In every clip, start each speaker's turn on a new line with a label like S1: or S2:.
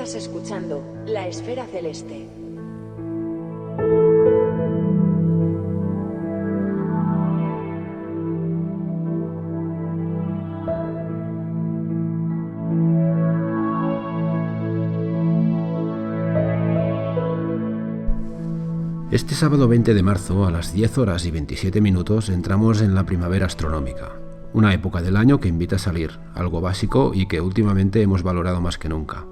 S1: Estás escuchando La Esfera Celeste.
S2: Este sábado 20 de marzo, a las 10 horas y 27 minutos, entramos en la primavera astronómica, una época del año que invita a salir, algo básico y que últimamente hemos valorado más que nunca.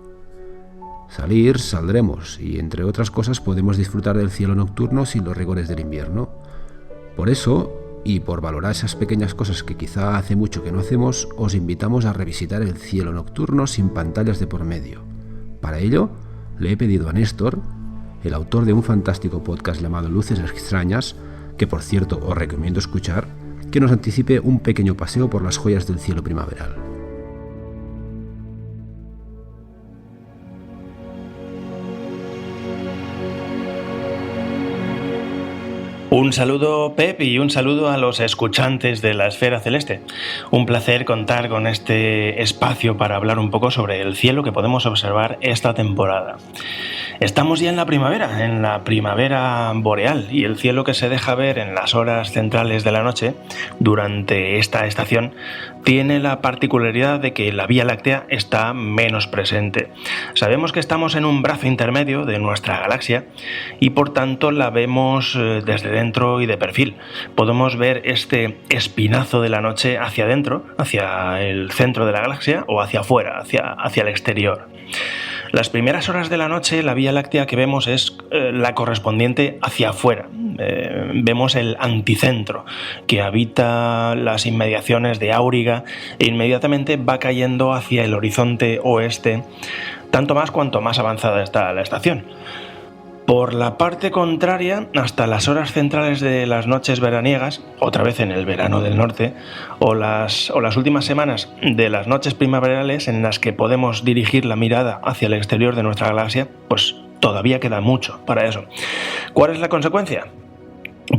S2: Salir, saldremos, y entre otras cosas podemos disfrutar del cielo nocturno sin los rigores del invierno. Por eso, y por valorar esas pequeñas cosas que quizá hace mucho que no hacemos, os invitamos a revisitar el cielo nocturno sin pantallas de por medio. Para ello, le he pedido a Néstor, el autor de un fantástico podcast llamado Luces Extrañas, que por cierto os recomiendo escuchar, que nos anticipe un pequeño paseo por las joyas del cielo primaveral.
S3: Un saludo, Pep, y un saludo a los escuchantes de la Esfera Celeste. Un placer contar con este espacio para hablar un poco sobre el cielo que podemos observar esta temporada. Estamos ya en la primavera boreal, y el cielo que se deja ver en las horas centrales de la noche durante esta estación tiene la particularidad de que la Vía Láctea está menos presente. Sabemos que estamos en un brazo intermedio de nuestra galaxia y por tanto la vemos desde dentro y de perfil. Podemos ver este espinazo de la noche hacia adentro, hacia el centro de la galaxia, o hacia afuera, hacia el exterior. Las primeras horas de la noche, la Vía Láctea que vemos es la correspondiente hacia afuera. Vemos el anticentro, que habita las inmediaciones de Auriga e inmediatamente va cayendo hacia el horizonte oeste, tanto más cuanto más avanzada está la estación. Por la parte contraria, hasta las horas centrales de las noches veraniegas, otra vez en el verano del norte, o las últimas semanas de las noches primaverales en las que podemos dirigir la mirada hacia el exterior de nuestra galaxia, pues todavía queda mucho para eso. ¿Cuál es la consecuencia?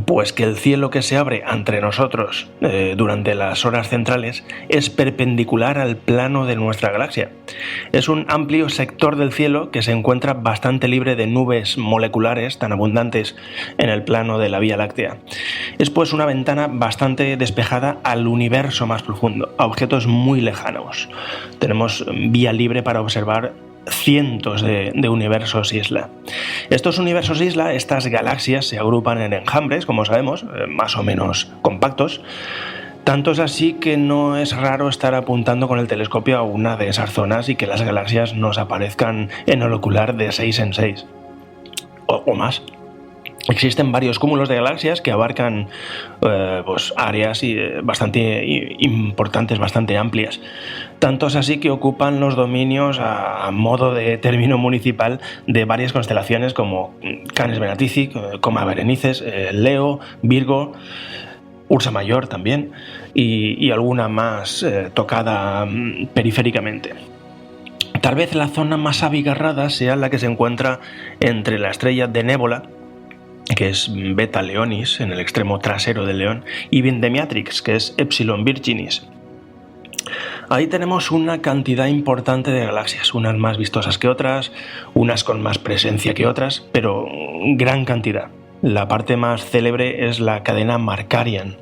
S3: Pues que el cielo que se abre ante nosotros durante las horas centrales es perpendicular al plano de nuestra galaxia. Es un amplio sector del cielo que se encuentra bastante libre de nubes moleculares tan abundantes en el plano de la Vía Láctea. Es pues una ventana bastante despejada al universo más profundo, a objetos muy lejanos. Tenemos vía libre para observar cientos de universos isla. Estos universos isla, estas galaxias, se agrupan en enjambres, como sabemos, más o menos compactos. Tanto es así que no es raro estar apuntando con el telescopio a una de esas zonas y que las galaxias nos aparezcan en el ocular de 6 en 6 o más. Existen varios cúmulos de galaxias que abarcan áreas bastante importantes, bastante amplias. Tanto es así que ocupan los dominios a modo de término municipal de varias constelaciones como Canes Venatici, Coma Berenices, Leo, Virgo, Ursa Mayor también, y alguna más tocada periféricamente. Tal vez la zona más abigarrada sea la que se encuentra entre la estrella de Nébola, que es Beta Leonis, en el extremo trasero del León, y Vendemiatrix, que es Epsilon Virginis. Ahí tenemos una cantidad importante de galaxias, unas más vistosas que otras, unas con más presencia que otras, pero gran cantidad. La parte más célebre es la cadena Markarian,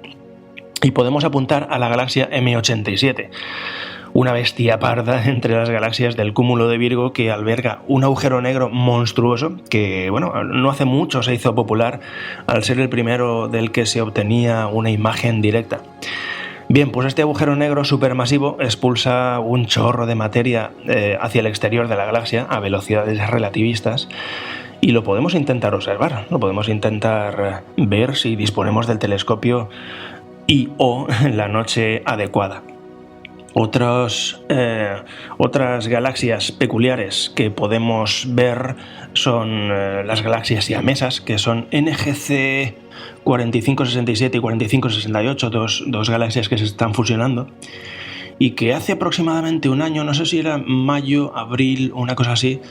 S3: y podemos apuntar a la galaxia M87, una bestia parda entre las galaxias del cúmulo de Virgo que alberga un agujero negro monstruoso que, no hace mucho se hizo popular al ser el primero del que se obtenía una imagen directa. Bien, pues este agujero negro supermasivo expulsa un chorro de materia hacia el exterior de la galaxia a velocidades relativistas y lo podemos intentar observar, lo podemos intentar ver si disponemos del telescopio o la noche adecuada. Otras galaxias peculiares que podemos ver son las galaxias siamesas, que son NGC 4567 y 4568, dos galaxias que se están fusionando, y que hace aproximadamente un año, no sé si era mayo, abril, una cosa así,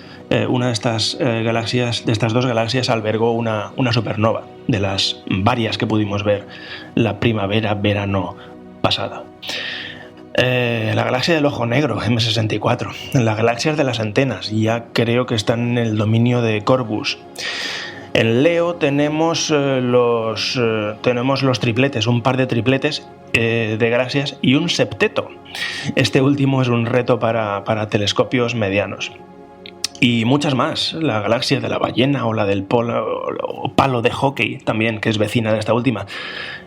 S3: una de estas dos galaxias albergó una supernova, de las varias que pudimos ver la primavera-verano pasada. la galaxia del Ojo Negro, M64, las galaxias de las antenas, ya creo que están en el dominio de Corvus. En Leo tenemos los tripletes, un par de tripletes de galaxias y un septeto. Este último es un reto para telescopios medianos. Y muchas más, la galaxia de la ballena o la del palo de hockey también, que es vecina de esta última.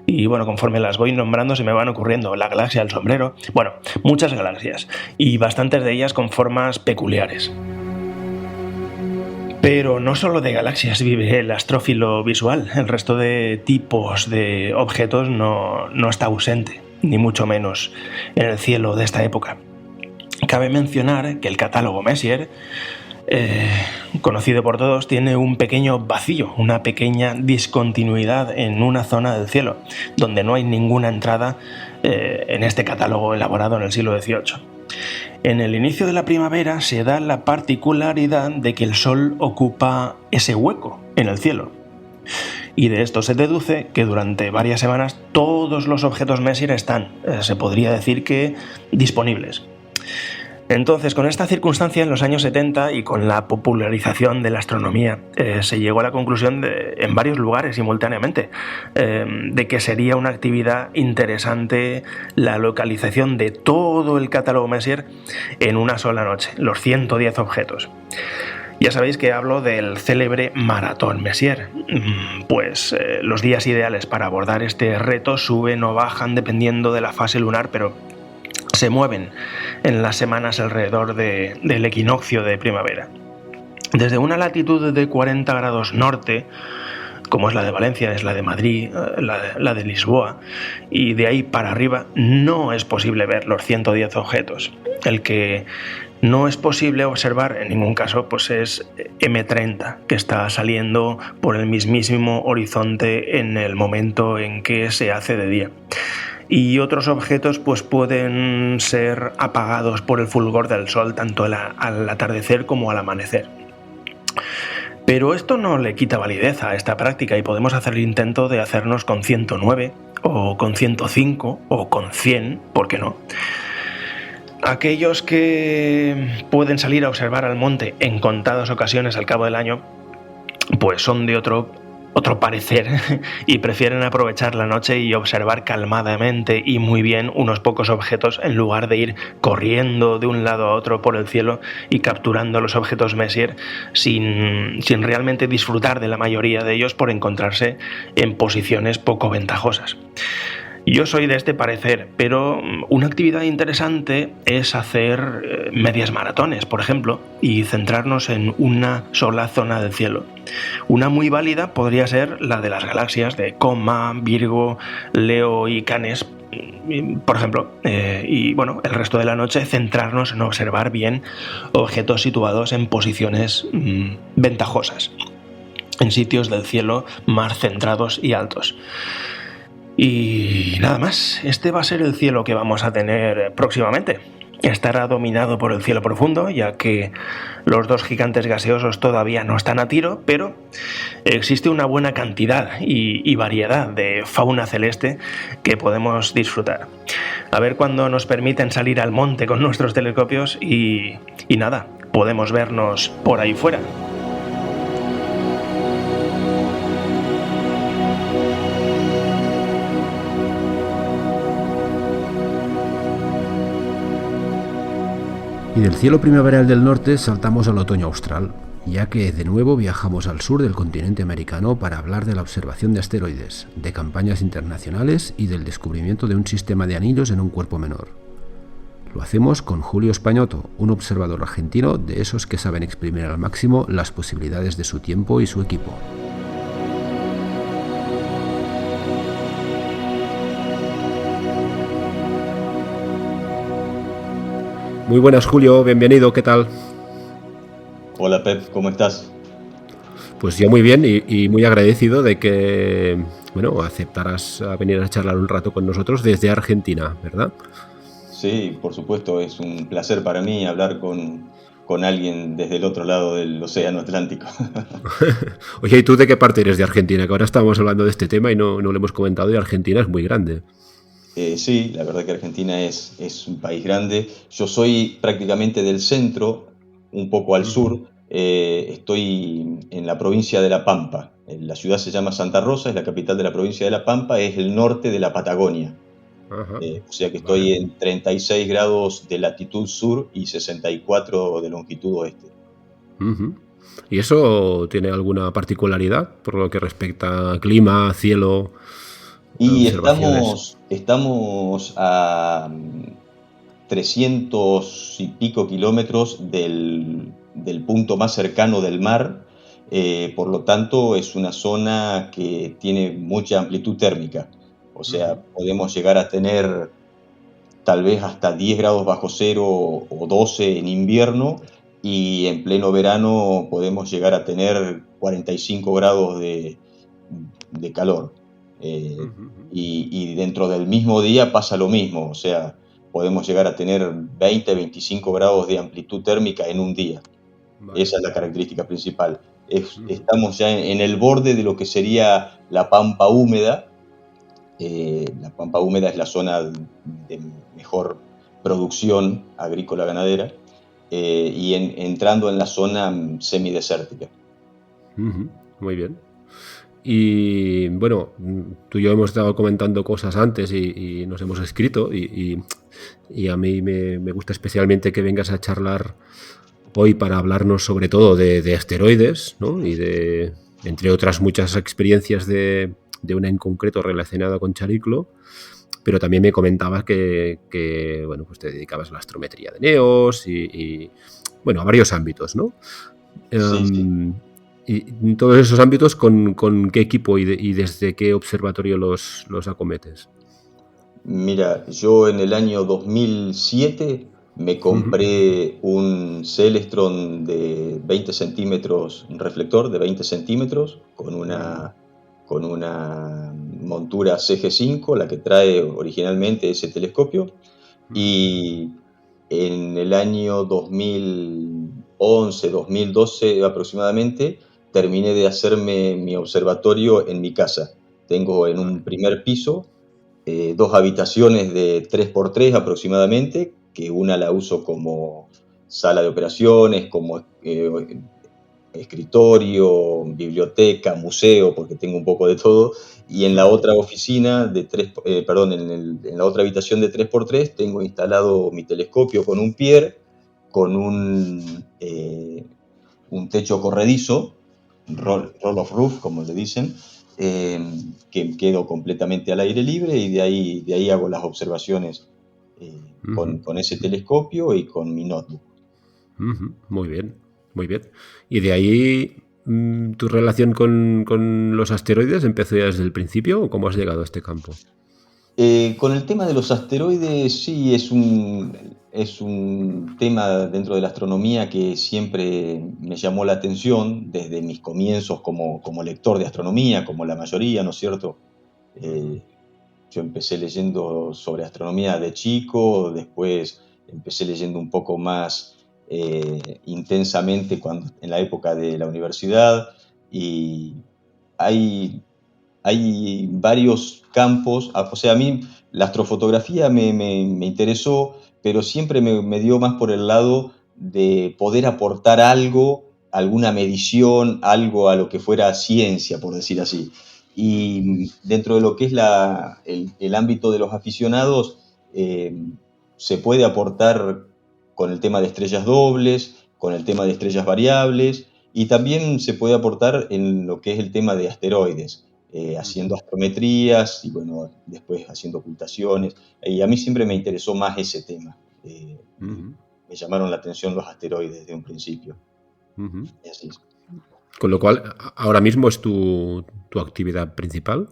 S3: Y bueno, conforme las voy nombrando se me van ocurriendo, la galaxia del sombrero, bueno, muchas galaxias y bastantes de ellas con formas peculiares. Pero no solo de galaxias vive el astrófilo visual, el resto de tipos de objetos no está ausente, ni mucho menos en el cielo de esta época. Cabe mencionar que el catálogo Messier, conocido por todos, tiene un pequeño vacío, una pequeña discontinuidad en una zona del cielo, donde no hay ninguna entrada en este catálogo elaborado en el siglo XVIII. En el inicio de la primavera se da la particularidad de que el Sol ocupa ese hueco en el cielo. Y de esto se deduce que durante varias semanas todos los objetos Messier están, se podría decir que, disponibles. Entonces, con esta circunstancia, en los años 70 y con la popularización de la astronomía, se llegó a la conclusión en varios lugares simultáneamente de que sería una actividad interesante la localización de todo el catálogo Messier en una sola noche, los 110 objetos. Ya sabéis que hablo del célebre Maratón Messier. Pues los días ideales para abordar este reto suben o bajan dependiendo de la fase lunar, pero se mueven en las semanas alrededor del equinoccio de primavera. Desde una latitud de 40 grados norte, como es la de Valencia, es la de Madrid, la de Lisboa, y de ahí para arriba no es posible ver los 110 objetos. El que no es posible observar en ningún caso pues es M30, que está saliendo por el mismísimo horizonte en el momento en que se hace de día. Y otros objetos pues pueden ser apagados por el fulgor del sol tanto al atardecer como al amanecer. Pero esto no le quita validez a esta práctica y podemos hacer el intento de hacernos con 109 o con 105 o con 100, ¿por qué no? Aquellos que pueden salir a observar al monte en contadas ocasiones al cabo del año pues son de otro parecer y prefieren aprovechar la noche y observar calmadamente y muy bien unos pocos objetos en lugar de ir corriendo de un lado a otro por el cielo y capturando los objetos Messier sin realmente disfrutar de la mayoría de ellos por encontrarse en posiciones poco ventajosas. Yo soy de este parecer, pero una actividad interesante es hacer medias maratones, por ejemplo, y centrarnos en una sola zona del cielo. Una muy válida podría ser la de las galaxias de Coma, Virgo, Leo y Canes, por ejemplo, y bueno, el resto de la noche centrarnos en observar bien objetos situados en posiciones ventajosas, en sitios del cielo más centrados y altos. Y nada más, este va a ser el cielo que vamos a tener próximamente. Estará dominado por el cielo profundo, ya que los dos gigantes gaseosos todavía no están a tiro, pero existe una buena cantidad y variedad de fauna celeste que podemos disfrutar. A ver cuándo nos permiten salir al monte con nuestros telescopios y nada, podemos vernos por ahí fuera.
S2: Y del cielo primaveral del norte saltamos al otoño austral, ya que de nuevo viajamos al sur del continente americano para hablar de la observación de asteroides, de campañas internacionales y del descubrimiento de un sistema de anillos en un cuerpo menor. Lo hacemos con Julio Españoto, un observador argentino de esos que saben exprimir al máximo las posibilidades de su tiempo y su equipo. Muy buenas, Julio, bienvenido, ¿qué tal?
S4: Hola Pep, ¿cómo estás?
S2: Pues yo muy bien y muy agradecido de que aceptaras a venir a charlar un rato con nosotros desde Argentina, ¿verdad?
S4: Sí, por supuesto, es un placer para mí hablar con alguien desde el otro lado del océano Atlántico.
S2: Oye, ¿y tú de qué parte eres de Argentina? Que ahora estábamos hablando de este tema y no lo hemos comentado, y Argentina es muy grande.
S4: Sí, la verdad que Argentina es un país grande. Yo soy prácticamente del centro, un poco al
S2: Ujú.
S4: sur. Estoy en la provincia de La Pampa. La ciudad se llama Santa Rosa, es la capital de la provincia de La Pampa, es el norte de la Patagonia.
S2: Ajá.
S4: O sea que
S2: Vale.
S4: estoy en 36 grados de latitud sur y 64 de longitud oeste.
S2: Ujú. ¿Y eso tiene alguna particularidad por lo que respecta a clima, cielo,
S4: Y
S2: observaciones?
S4: estamos a 300 y pico kilómetros del punto más cercano del mar. Por lo tanto, es una zona que tiene mucha amplitud térmica. O
S2: Ujú.
S4: sea, podemos llegar a tener tal vez hasta 10 grados bajo cero o 12 en invierno, y en pleno verano podemos llegar a tener 45 grados de calor. Eh,
S2: Ujú, ujú.
S4: y dentro del mismo día pasa lo mismo, o sea, podemos llegar a tener 20, 25 grados de amplitud térmica en un día.
S2: Vale.
S4: Esa es la característica principal.
S2: Ujú.
S4: Estamos ya en el borde de lo que sería la pampa húmeda. La pampa húmeda es la zona de mejor producción agrícola ganadera, y entrando en la zona semidesértica.
S2: Ujú. Muy bien. Y bueno, tú y yo hemos estado comentando cosas antes y nos hemos escrito y a mí me gusta especialmente que vengas a charlar hoy para hablarnos sobre todo de asteroides, ¿no? Y de, entre otras muchas experiencias de una en concreto relacionada con Chariclo, pero también me comentabas que, bueno, pues te dedicabas a la astrometría de Neos bueno, a varios ámbitos, ¿no?
S4: Sí, sí.
S2: Em, y en todos esos ámbitos, ¿con qué equipo y desde qué observatorio los acometes?
S4: Mira, yo en el año 2007 me
S2: Ujú.
S4: compré un Celestron de 20 centímetros, un reflector de 20 centímetros,
S2: Ujú.
S4: con una montura CG5, la que trae originalmente ese telescopio.
S2: Ujú.
S4: Y en el año 2011, 2012 aproximadamente, terminé de hacerme mi observatorio en mi casa. Tengo en
S2: Vale.
S4: un primer piso dos habitaciones de 3x3 aproximadamente, que una la uso como sala de operaciones, como escritorio, biblioteca, museo, porque tengo un poco de todo, y en la
S2: Ujú.
S4: otra oficina de perdón, en la otra habitación de 3x3 tengo instalado mi telescopio con un pier, con un techo corredizo,
S2: Ujú.
S4: roll of roof, como le dicen, eh, que quedo completamente al aire libre, y de ahí hago las observaciones
S2: Ujú.
S4: con ese
S2: Ujú.
S4: telescopio y con mi notebook.
S2: Ujú. Muy bien, muy bien. Y de ahí, ¿tu relación con los asteroides empezó ya desde el principio o cómo has llegado a este campo?
S4: Con el tema de los asteroides, sí, es un tema dentro de la astronomía que siempre me llamó la atención desde mis comienzos como lector de astronomía, como la mayoría, ¿no es cierto?
S2: Ujú.
S4: Eh, yo empecé leyendo sobre astronomía de chico, después empecé leyendo un poco más intensamente en la época de la universidad, y hay hay varios campos, o sea, a mí la astrofotografía me interesó, pero siempre me dio más por el lado de poder aportar algo, alguna medición, algo a lo que fuera ciencia, por decir así.
S2: Ujú.
S4: Y dentro de lo que es el ámbito de los aficionados, se puede aportar con el tema de estrellas dobles, con el tema de estrellas variables, y también se puede aportar en lo que es el tema de asteroides,
S2: Ujú.
S4: haciendo astrometrías y bueno, después haciendo ocultaciones. Y a mí siempre me interesó más ese tema.
S2: Ujú.
S4: Me llamaron la atención los asteroides desde un principio.
S2: Ujú.
S4: Y así es.
S2: Con lo cual, ahora mismo es tu actividad principal.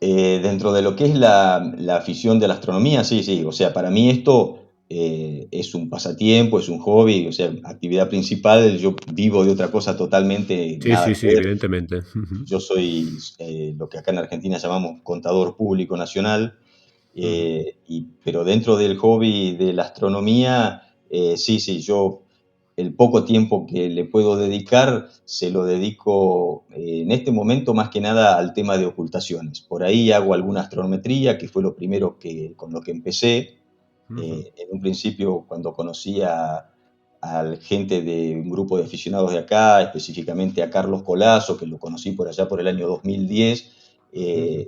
S4: Dentro de lo que es la afición de la astronomía, sí, sí. O sea, para mí esto es un pasatiempo, es un hobby, o sea, actividad principal. Yo vivo de otra cosa totalmente
S2: Sí,
S4: nada
S2: sí,
S4: que
S2: sí,
S4: ver.
S2: evidentemente. Ujú.
S4: Yo soy lo que acá en Argentina llamamos contador público nacional.
S2: Ujú.
S4: Pero dentro del hobby de la astronomía, sí, sí, yo el poco tiempo que le puedo dedicar, se lo dedico en este momento más que nada al tema de ocultaciones. Por ahí hago alguna astrometría, que fue lo primero con lo que empecé.
S2: Ujú,
S4: En un principio, cuando conocí a gente de un grupo de aficionados de acá, específicamente a Carlos Colazo, que lo conocí por allá por el año 2010,
S2: ujú,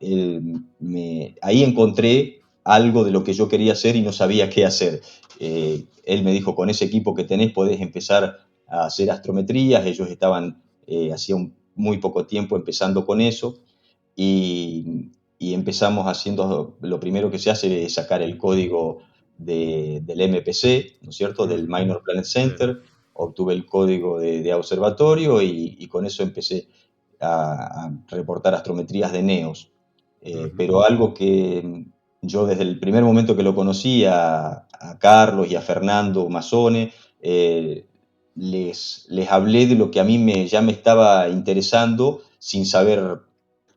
S4: eh, ahí encontré algo de lo que yo quería hacer y no sabía qué hacer. Él me dijo, con ese equipo que tenés podés empezar a hacer astrometrías. Ellos estaban hacía muy poco tiempo empezando con eso y empezamos haciendo, lo primero que se hace es sacar el código del MPC, ¿no es cierto?, del
S2: ujú.
S4: Minor Planet
S2: Sí.
S4: Center, obtuve el código de observatorio y con eso empecé a reportar astrometrías de NEOS.
S2: Ujú,
S4: Pero algo que yo desde el primer momento que lo conocí a Carlos y a Fernando Mazzone, les hablé de lo que a mí ya me estaba interesando sin saber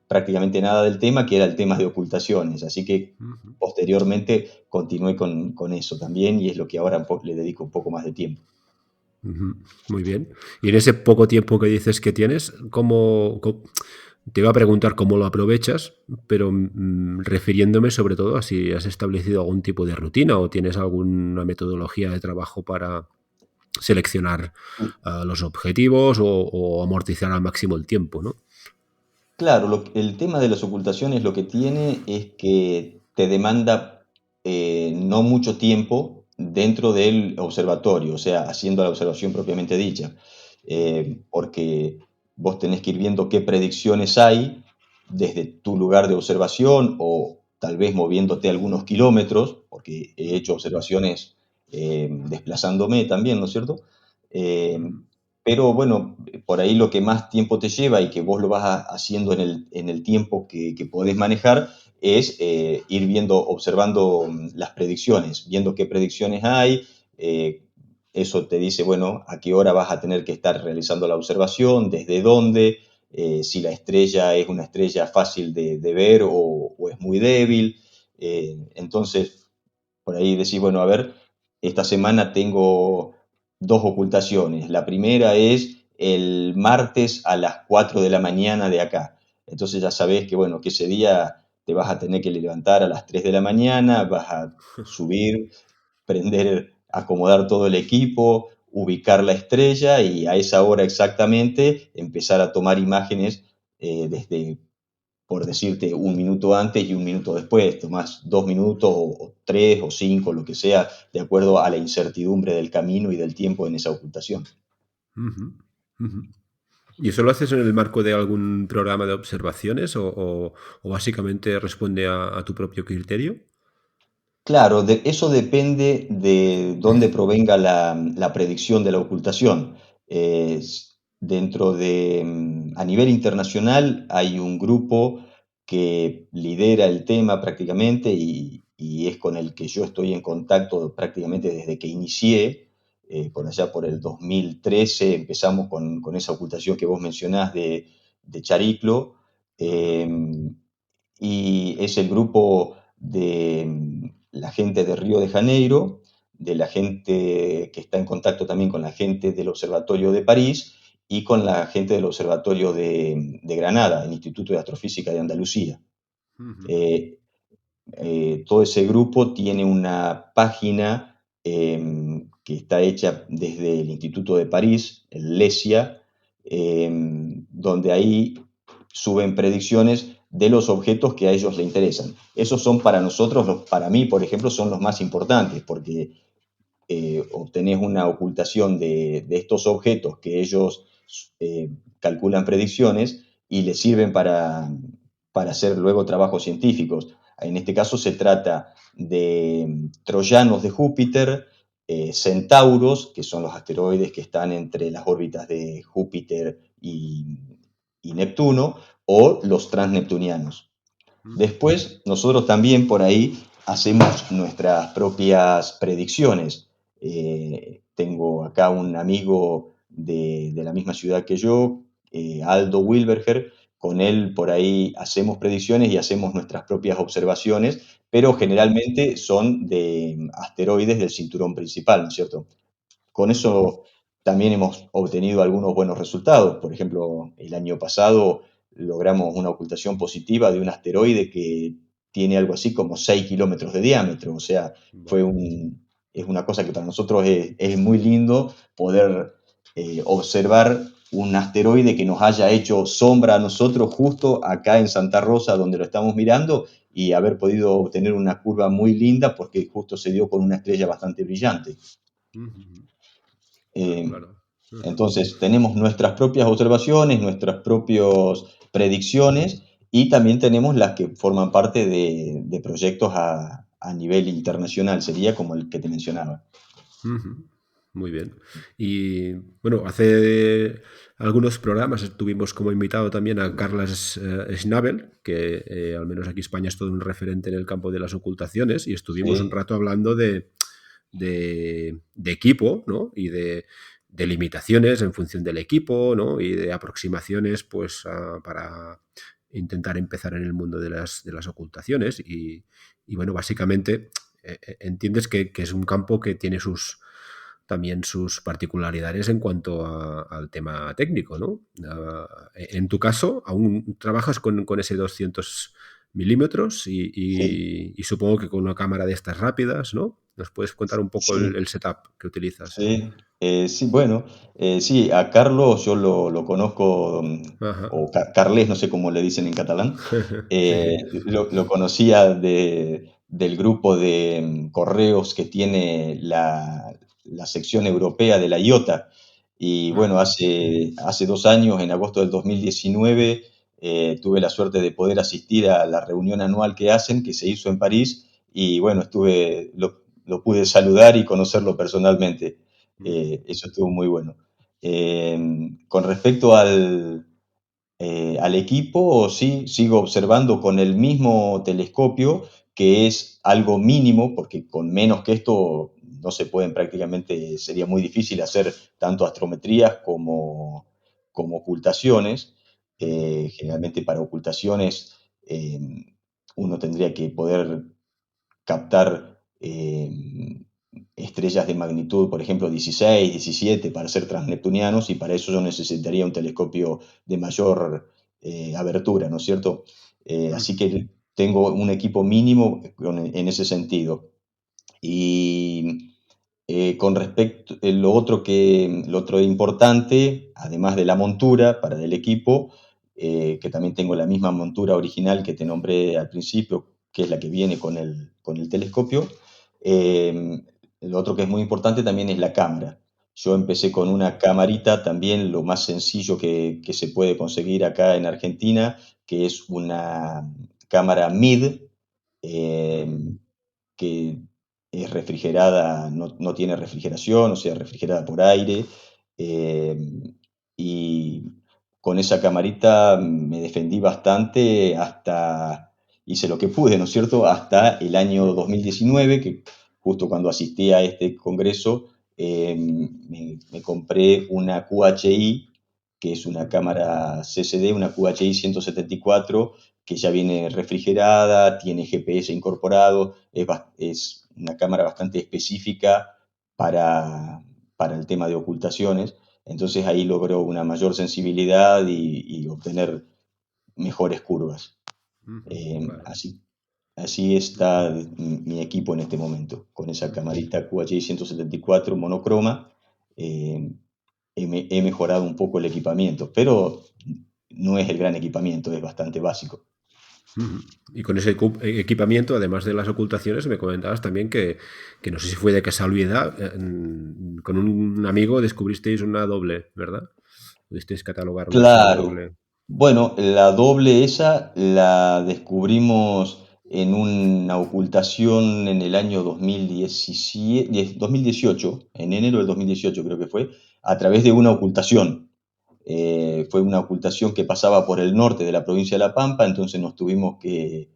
S4: prácticamente nada del tema, que era el tema de ocultaciones. Así que
S2: ujú,
S4: posteriormente continué con eso también y es lo que ahora le dedico un poco más de tiempo.
S2: ujú. Muy bien. Y en ese poco tiempo que dices que tienes, te iba a preguntar cómo lo aprovechas, pero refiriéndome sobre todo a si has establecido algún tipo de rutina o tienes alguna metodología de trabajo para seleccionar los objetivos o amortizar al máximo el tiempo, ¿no?
S4: Claro, el tema de las ocultaciones lo que tiene es que te demanda no mucho tiempo dentro del observatorio, o sea, haciendo la observación propiamente dicha, porque vos tenés que ir viendo qué predicciones hay desde tu lugar de observación o tal vez moviéndote algunos kilómetros, porque he hecho observaciones desplazándome también, ¿no es cierto? Eh,
S2: Ujú,
S4: pero bueno, por ahí lo que más tiempo te lleva y que vos lo vas haciendo en el tiempo que podés manejar es ir viendo, observando las predicciones, viendo qué predicciones hay. eh, Eso te dice, bueno, a qué hora vas a tener que estar realizando la observación, desde dónde, si la estrella es una estrella fácil de ver o es muy débil. Entonces, por ahí decís, bueno, a ver, esta semana tengo dos ocultaciones. La primera es el martes a las 4 de la mañana de acá. Entonces ya sabés que, bueno, que ese día te vas a tener que levantar a las 3 de la mañana, vas a subir, prender, acomodar todo el equipo, ubicar la estrella y a esa hora exactamente empezar a tomar imágenes desde, por decirte, un minuto antes y un minuto después. Tomás 2 minutos o 3 o 5, lo que sea, de acuerdo a la incertidumbre del camino y del tiempo en esa ocultación.
S2: ujú, ujú. ¿Y eso lo haces en el marco de algún programa de observaciones o básicamente responde a tu propio criterio?
S4: Claro, eso depende de dónde provenga la predicción de la ocultación. A nivel internacional hay un grupo que lidera el tema prácticamente y es con el que yo estoy en contacto prácticamente desde que inicié, por allá por el 2013 empezamos con esa ocultación que vos mencionás de Chariclo.
S2: Ujú,
S4: eh, y es el grupo de la gente de Río de Janeiro, de la gente que está en contacto también con la gente del Observatorio de París y con la gente del Observatorio de Granada, el Instituto de Astrofísica de Andalucía.
S2: ujú,
S4: Eh, Todo ese grupo tiene una página que está hecha desde el Instituto de París, el LESIA, donde ahí suben predicciones de los objetos que a ellos les interesan. Esos son para nosotros, para mí, por ejemplo, son los más importantes, porque obtenés una ocultación de estos objetos que ellos eh, calculan predicciones y les sirven para hacer luego trabajos científicos. En este caso se trata de troyanos de Júpiter, centauros, que son los asteroides que están entre las órbitas de Júpiter y Neptuno, o los transneptunianos.
S2: ujú,
S4: Después, nosotros también por ahí hacemos nuestras propias predicciones. Tengo acá un amigo de la misma ciudad que yo, Aldo Wilberger. Con él por ahí hacemos predicciones y hacemos nuestras propias observaciones, pero
S2: ujú.
S4: generalmente son de asteroides del cinturón principal, ¿no es cierto? con eso también hemos obtenido algunos buenos resultados. Por ejemplo, el año pasado logramos una ocultación positiva de un asteroide que tiene algo así como 6 kilómetros de diámetro. O sea,
S2: Vaya.
S4: es una cosa que para nosotros es muy lindo poder observar un asteroide que nos haya hecho sombra a nosotros justo acá en Santa Rosa, donde lo estamos mirando, y haber podido obtener una curva muy linda porque justo se dio con una estrella bastante brillante.
S2: Ujú. Claro,
S4: Eh,
S2: claro. Ujú.
S4: entonces, tenemos nuestras propias observaciones, nuestras propias predicciones y también tenemos las que forman parte de proyectos a nivel internacional, sería como el que te mencionaba.
S2: Ujú. Muy bien. Y bueno, hace algunos programas tuvimos como invitado también a Carlas Schnabel, que al menos aquí en España es todo un referente en el campo de las ocultaciones, y estuvimos un
S4: Sí,
S2: rato hablando de equipo, ¿no? Y de limitaciones en función del equipo, ¿no? Y de aproximaciones, pues, para intentar empezar en el mundo de las ocultaciones. Y bueno, básicamente entiendes que es un campo que tiene también sus particularidades en cuanto al tema técnico, ¿no? En tu caso, aún trabajas con ese 200 milímetros
S4: sí,
S2: y supongo que con una cámara de estas rápidas, ¿no? ¿Nos puedes contar un poco
S4: sí.
S2: el setup que utilizas?
S4: Sí, sí, bueno, sí, a Carlos yo lo conozco,
S2: Ajá.
S4: o Carles, no sé cómo le dicen en catalán,
S2: Sí.
S4: lo conocía del grupo de correos que tiene la sección europea de la IOTA. Y bueno,
S2: Ajá.
S4: hace 2 años, en agosto del 2019, tuve la suerte de poder asistir a la reunión anual que hacen, que se hizo en París, y bueno, lo pude saludar y conocerlo personalmente.
S2: Ujú,
S4: Eso estuvo muy bueno. Con respecto al equipo, sí, sigo observando con el mismo telescopio, que es algo mínimo, porque con menos que esto no se pueden prácticamente, sería muy difícil hacer tanto astrometrías como ocultaciones.
S2: ujú,
S4: Generalmente para ocultaciones eh, uno tendría que poder captar estrellas de magnitud, por ejemplo, 16, 17 para ser transneptunianos, y para eso yo necesitaría un telescopio de mayor abertura, ¿no es cierto? Así
S2: ujú,
S4: que tengo un equipo mínimo en ese sentido. Y con respecto, lo otro importante, además de la montura para el equipo, que también tengo la misma montura original que te nombré al principio, que es la que viene con el telescopio. eh, lo otro que es muy importante también es la cámara. Yo empecé con una camarita también, lo más sencillo que se puede conseguir acá en Argentina, que es una cámara MID, eh,
S2: ujú,
S4: que es refrigerada, no tiene refrigeración, o sea, refrigerada por aire. eh, y con esa camarita me defendí bastante hasta, hice lo que pude, ¿no es cierto? Hasta el año
S2: ujú,
S4: 2019, que justo cuando asistí a este congreso, me compré una QHI, que es una
S2: ujú,
S4: cámara CCD, una QHI 174, que ya viene refrigerada, tiene GPS incorporado, es una cámara bastante específica para, para el tema de ocultaciones. Entonces ahí logró una mayor sensibilidad y obtener mejores curvas.
S2: ujú.
S4: Eh,
S2: Claro.
S4: así, así está mi equipo en este momento, con esa
S2: Ujú,
S4: camarita QHI 174 monocroma. eh, he mejorado un poco el equipamiento, pero no es el gran equipamiento, es bastante básico.
S2: ujú. Y con ese equipamiento, además de las ocultaciones, me comentabas también que no sé si fue de casualidad, con un amigo descubristeis una doble, ¿verdad? Pudisteis catalogarla así, una
S4: Claro.
S2: doble.
S4: Bueno, la doble esa la descubrimos en una ocultación en el año 2017, 2018, en enero del 2018 creo que fue, a través de una ocultación. Fue una ocultación que pasaba por el norte de la provincia de La Pampa, entonces nos tuvimos que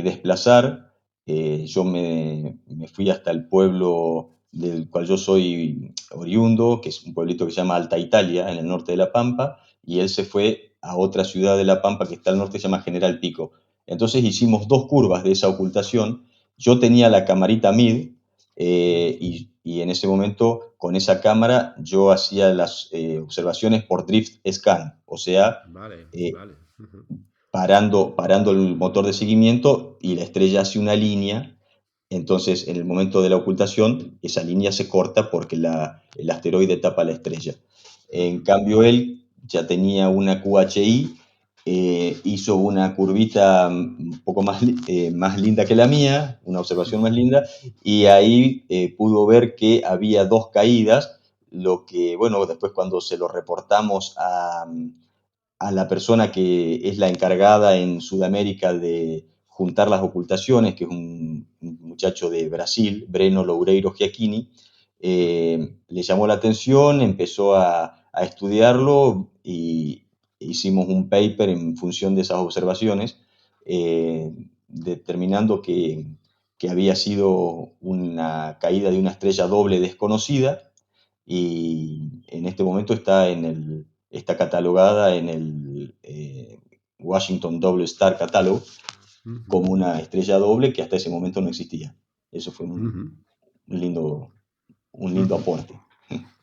S4: desplazar. Yo me fui hasta el pueblo del cual yo soy oriundo, que es un pueblito que se llama Alta Italia, en el norte de La Pampa, y él se fue a otra ciudad de La Pampa que está al norte, que se llama General Pico. Entonces hicimos dos curvas de esa ocultación. Yo tenía la camarita MID,
S2: Ujú,
S4: y en ese momento con esa cámara yo hacía las observaciones por drift scan, o sea,
S2: Vale,
S4: eh,
S2: vale. Ujú,
S4: parando el motor de seguimiento y la estrella hace una línea. Entonces, en el momento de la ocultación, esa línea se corta porque el asteroide tapa la estrella. En
S2: ujú,
S4: cambio, él ya tenía una QHI, hizo una curvita un poco más linda que la mía, una observación más linda, y ahí pudo ver que había dos caídas, lo que, bueno, después cuando se lo reportamos a la persona que es la encargada en Sudamérica de juntar las ocultaciones, que es un muchacho de Brasil, Breno Loureiro Giacchini, le llamó la atención, empezó a estudiarlo y hicimos un paper en función de esas observaciones, determinando que había sido una caída de una estrella doble desconocida y en este momento está catalogada en el Washington Double Star Catalog
S2: ujú,
S4: como una estrella doble que hasta ese momento no existía. Eso fue
S2: ujú,
S4: un lindo, un lindo
S2: ujú.
S4: aporte.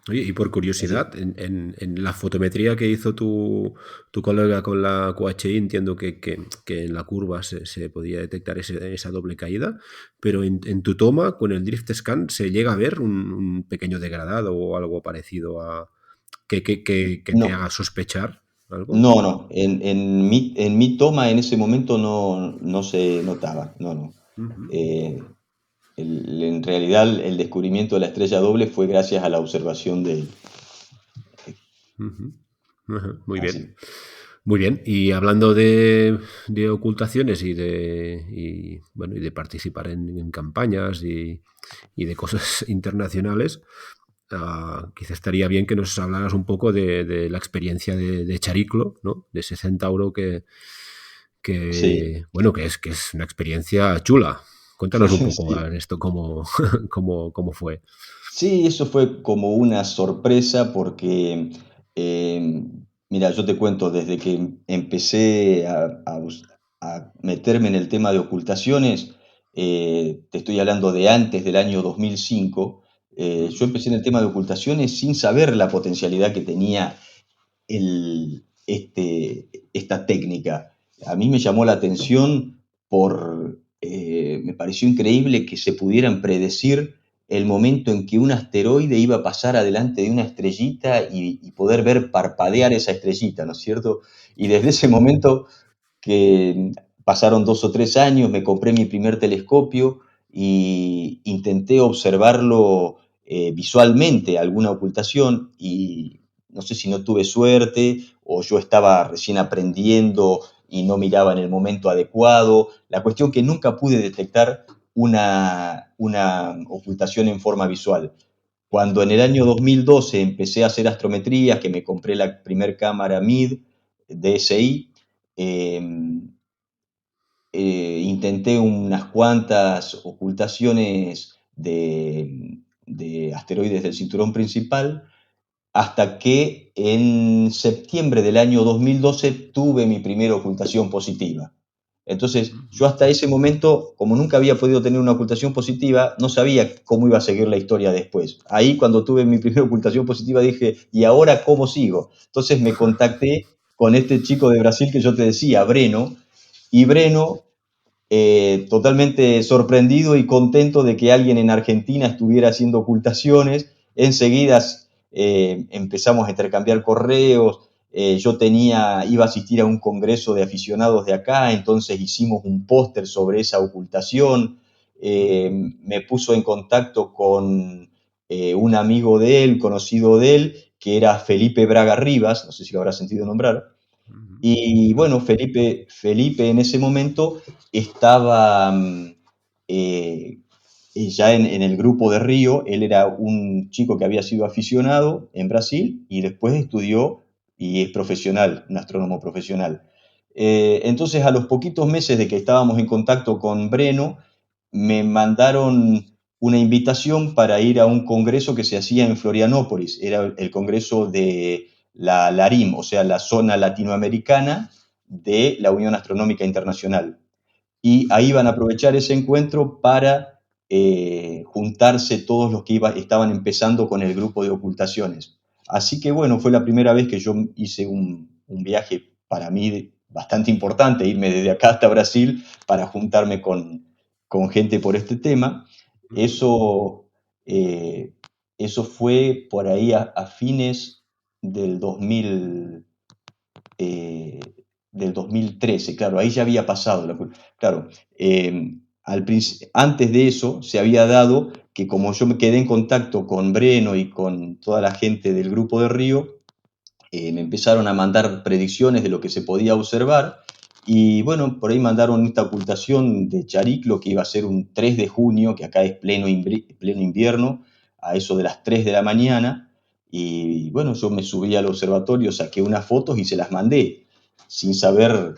S2: Oye, y por
S4: Así.
S2: curiosidad, en la fotometría que hizo tu colega con la QHI, entiendo que en la curva se podía detectar esa doble caída, pero en tu toma, con el drift scan, ¿se llega a ver un pequeño degradado o algo parecido a que te
S4: No,
S2: haga sospechar algo?
S4: no. En mi toma en ese momento no se notaba. No, no.
S2: Ujú,
S4: Eh, en realidad el descubrimiento de la estrella doble fue gracias a la observación de él.
S2: ujú. Ajá, muy bien.
S4: Así.
S2: Muy bien. Y hablando de ocultaciones bueno, y de participar en campañas y de cosas internacionales, quizá estaría bien que nos hablaras un poco de la experiencia de Chariclo, ¿no? De ese centauro
S4: Sí.
S2: bueno, que es una experiencia chula. Cuéntanos un poco a ver, esto cómo, cómo fue.
S4: Sí, eso fue como una sorpresa porque, mira, yo te cuento, desde que empecé a meterme en el tema de ocultaciones, te estoy hablando de antes del año 2005, yo
S2: Ujú,
S4: empecé en el tema de ocultaciones sin saber la potencialidad que tenía esta técnica. A mí me llamó la atención me pareció increíble que se pudieran predecir el momento en que un asteroide iba a pasar adelante de una estrellita y poder ver parpadear esa estrellita, ¿no es cierto? Y desde ese momento que pasaron 2 o 3 años, me compré mi primer telescopio y intenté observarlo visualmente, alguna ocultación, y no sé si no tuve suerte o yo estaba recién aprendiendo y no miraba en el momento adecuado. La cuestión que nunca pude detectar una ocultación en forma visual. Cuando en el año 2012 empecé a hacer astrometrías, que me compré la primer cámara MID DSI, eh, intenté unas cuantas ocultaciones de asteroides del cinturón principal, hasta que en septiembre del año 2012 tuve mi primera ocultación positiva. Entonces,
S2: ujú,
S4: yo hasta ese momento, como nunca había podido tener una ocultación positiva, no sabía cómo iba a seguir la historia después. Ahí cuando tuve mi primera ocultación positiva dije, ¿y ahora cómo sigo? Entonces me contacté con este chico de Brasil que yo te decía, Breno, y Breno totalmente sorprendido y contento de que alguien en Argentina estuviera haciendo ocultaciones. Enseguida empezamos a intercambiar correos. Iba a asistir a un congreso de aficionados de acá, entonces hicimos un póster sobre esa ocultación.
S2: ujú,
S4: Me puso en contacto con un amigo de él, conocido de él, que era Felipe Braga Rivas, no sé si lo habrás sentido nombrar.
S2: ujú.
S4: Y
S2: No.
S4: bueno, Felipe en ese momento estaba eh, ya en el grupo de Río. Él era un chico que había sido aficionado en Brasil y después estudió y es profesional, un astrónomo profesional. Entonces, a los poquitos meses de que estábamos en contacto con Breno, me mandaron una invitación para ir a un congreso que se hacía en Florianópolis. Era el congreso de la LARIM, o sea, la zona latinoamericana de la Unión Astronómica Internacional. Y ahí van a aprovechar ese encuentro para juntarse todos los que estaban empezando con el grupo de ocultaciones. Así que bueno, fue la primera vez que yo hice un viaje para mí bastante importante, irme desde acá hasta Brasil para juntarme con gente por este tema. Eso, eh, eso fue por ahí a fines del 2000, eh, del 2013, claro, ahí ya había pasado. Claro, antes de eso se había dado que como yo me quedé en contacto con Breno y con toda la gente del grupo de Río, me empezaron a mandar predicciones de lo que se podía observar y bueno, por ahí mandaron esta ocultación de Chariclo que iba a ser un 3 de junio, que acá es pleno invierno, a eso de las 3 de la mañana. Y bueno, yo me subí al observatorio, saqué unas fotos y se las mandé, sin saber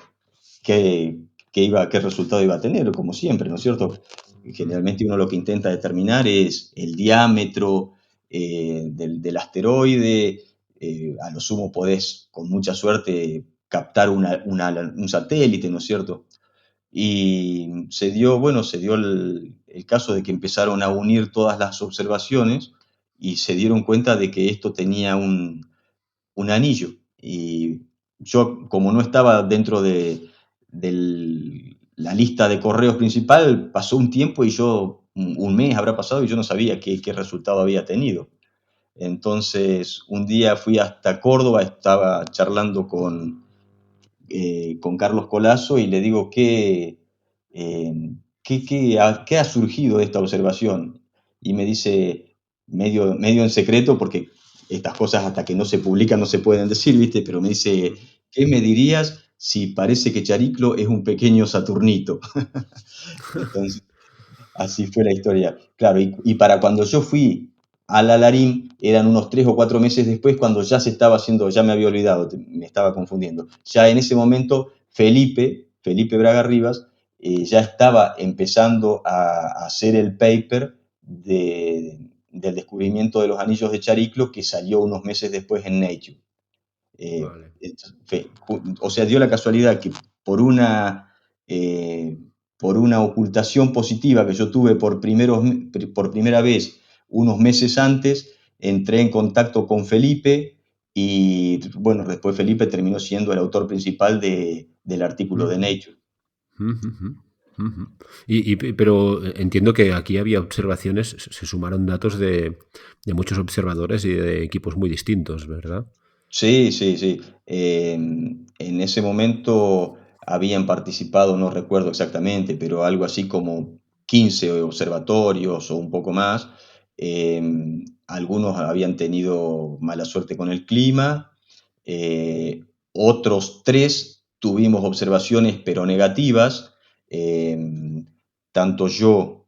S4: qué, qué resultado iba a tener, como siempre, ¿no es cierto? Generalmente uno lo que intenta determinar es el diámetro del asteroide. A lo sumo podés, con mucha suerte, captar un satélite, ¿no es cierto? Y bueno, se dio el caso de que empezaron a unir todas las observaciones y se dieron cuenta de que esto tenía un anillo. Y yo, como no estaba dentro de la lista de correos principal, pasó un tiempo y yo, un mes habrá pasado y yo no sabía qué resultado había tenido. Entonces, un día fui hasta Córdoba, estaba charlando con Carlos Colazo y le digo, ¿qué ha surgido de esta observación? Y me dice, medio en secreto, porque estas cosas hasta que no se publican no se pueden decir, ¿viste? Pero me dice, ¿qué me dirías si parece que Chariclo es un pequeño Saturnito? Entonces, así fue la historia. Claro, y para cuando yo fui al Alarín, eran unos 3 o 4 meses después, cuando ya se estaba haciendo, ya me había olvidado, me estaba confundiendo. Ya en ese momento, Felipe Braga Rivas, ya estaba empezando a hacer el paper del descubrimiento de los anillos de Chariclo, que salió unos meses después en Nature. Eh,
S2: Vale.
S4: o sea, dio la casualidad que por una, eh, por una ocultación positiva que yo tuve por primera vez unos meses antes, entré en contacto con Felipe y bueno, después Felipe terminó siendo el autor principal del artículo de
S2: Ujú,
S4: Nature.
S2: ujú, ujú. Pero entiendo que aquí había observaciones, se sumaron datos de muchos observadores y de equipos muy distintos, ¿verdad?
S4: Sí, sí, sí. En ese momento habían participado, no recuerdo exactamente, pero algo así como 15 observatorios o un poco más. Algunos habían tenido mala suerte con el clima, otros 3 tuvimos observaciones pero negativas. Tanto yo